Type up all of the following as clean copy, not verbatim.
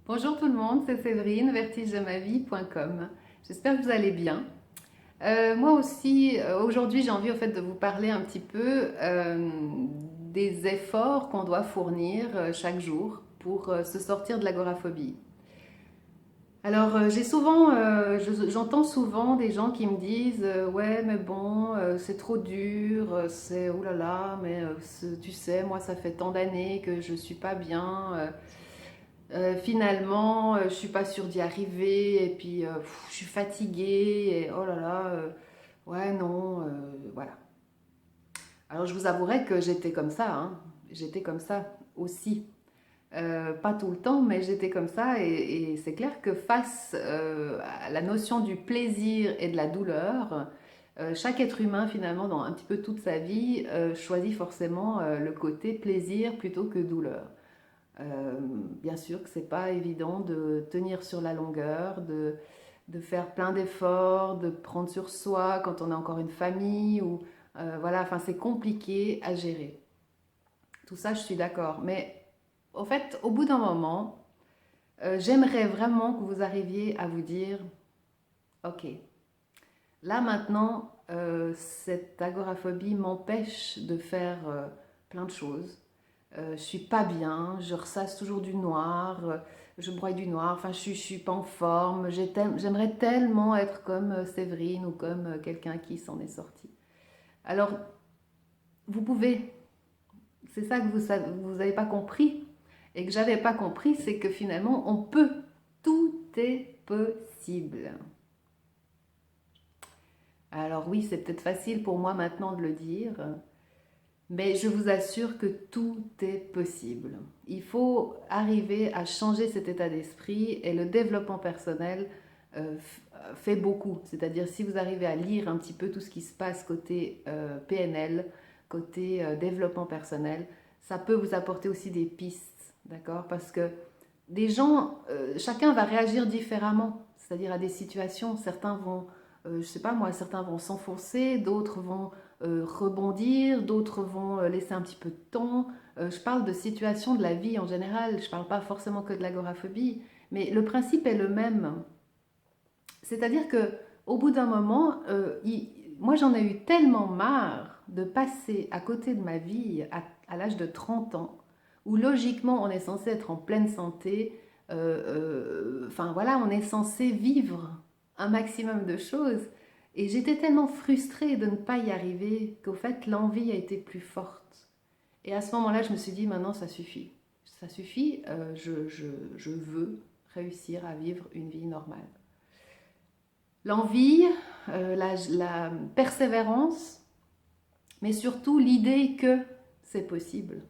Bonjour tout le monde, c'est Séverine, vertigedeMaVie.com. J'espère que vous allez bien. Moi aussi, aujourd'hui, j'ai envie de vous parler un petit peu des efforts qu'on doit fournir chaque jour pour se sortir de l'agoraphobie. Alors, j'entends souvent des gens qui me disent ouais, mais bon, c'est trop dur, c'est oh là là, mais tu sais, moi, ça fait tant d'années que je suis pas bien. Finalement, je suis pas sûre d'y arriver, et puis je suis fatiguée, et oh là là, ouais, non, voilà. Alors je vous avouerai que j'étais comme ça, hein. J'étais comme ça aussi. Pas tout le temps, mais j'étais comme ça, et c'est clair que face à la notion du plaisir et de la douleur, chaque être humain, finalement, dans un petit peu toute sa vie, choisit forcément le côté plaisir plutôt que douleur. Bien sûr que c'est pas évident de tenir sur la longueur, de faire plein d'efforts, de prendre sur soi quand on a encore une famille ou voilà, enfin c'est compliqué à gérer. Tout ça, je suis d'accord. Mais au fait, au bout d'un moment, j'aimerais vraiment que vous arriviez à vous dire, ok, là maintenant, cette agoraphobie m'empêche de faire plein de choses. Je suis pas bien, je ressasse toujours du noir, je broie du noir, enfin je suis pas en forme, j'aimerais tellement être comme Séverine ou comme quelqu'un qui s'en est sorti. Alors, vous pouvez, c'est ça que vous n'avez pas compris et que j'avais pas compris, c'est que finalement on peut, tout est possible. Alors oui, c'est peut-être facile pour moi maintenant de le dire, mais je vous assure que tout est possible. Il faut arriver à changer cet état d'esprit et le développement personnel fait beaucoup. C'est-à-dire si vous arrivez à lire un petit peu tout ce qui se passe côté PNL, côté développement personnel, ça peut vous apporter aussi des pistes, d'accord? Parce que des gens, chacun va réagir différemment, c'est-à-dire à des situations. Certains vont, je sais pas moi, certains vont s'enfoncer, d'autres vont rebondir, d'autres vont laisser un petit peu de temps. Je parle de situations de la vie en général, je ne parle pas forcément que de l'agoraphobie, mais le principe est le même. C'est-à-dire que au bout d'un moment, moi j'en ai eu tellement marre de passer à côté de ma vie à l'âge de 30 ans, où logiquement on est censé être en pleine santé, enfin voilà, on est censé vivre un maximum de choses. Et j'étais tellement frustrée de ne pas y arriver qu'au fait l'envie a été plus forte. Et à ce moment-là, je me suis dit, maintenant ça suffit. Ça suffit, je veux réussir à vivre une vie normale. L'envie, la persévérance, mais surtout l'idée que c'est possible.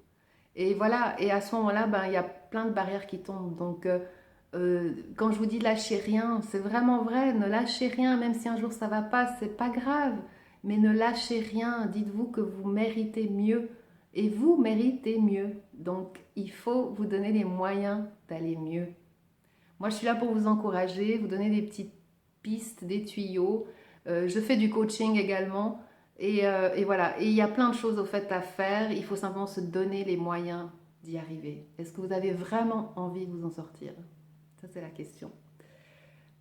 Et voilà, et à ce moment-là, ben, il y a plein de barrières qui tombent. Donc, quand je vous dis lâchez rien, c'est vraiment vrai, ne lâchez rien, même si un jour ça va pas, c'est pas grave. Mais ne lâchez rien, dites-vous que vous méritez mieux. Et vous méritez mieux. Donc, il faut vous donner les moyens d'aller mieux. Moi, je suis là pour vous encourager, vous donner des petites pistes, des tuyaux. Je fais du coaching également. Et voilà, et il y a plein de choses au fait à faire. Il faut simplement se donner les moyens d'y arriver. Est-ce que vous avez vraiment envie de vous en sortir? Ça, c'est la question.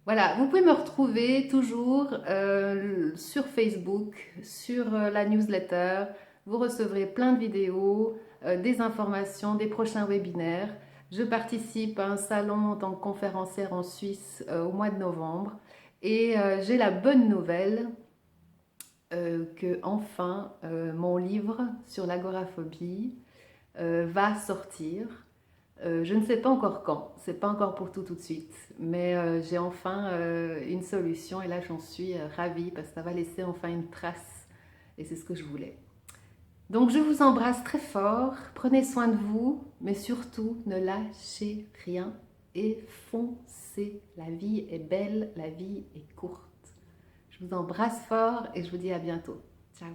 Voilà, vous pouvez me retrouver toujours sur Facebook, sur la newsletter. Vous recevrez plein de vidéos, des informations, des prochains webinaires. Je participe à un salon en tant que conférencière en Suisse au mois de novembre. Et j'ai la bonne nouvelle que enfin mon livre sur l'agoraphobie va sortir. Je ne sais pas encore quand, c'est pas encore pour tout de suite, mais j'ai enfin une solution et là j'en suis ravie parce que ça va laisser enfin une trace et c'est ce que je voulais. Donc je vous embrasse très fort, prenez soin de vous, mais surtout ne lâchez rien et foncez. La vie est belle, la vie est courte. Je vous embrasse fort et je vous dis à bientôt. Ciao.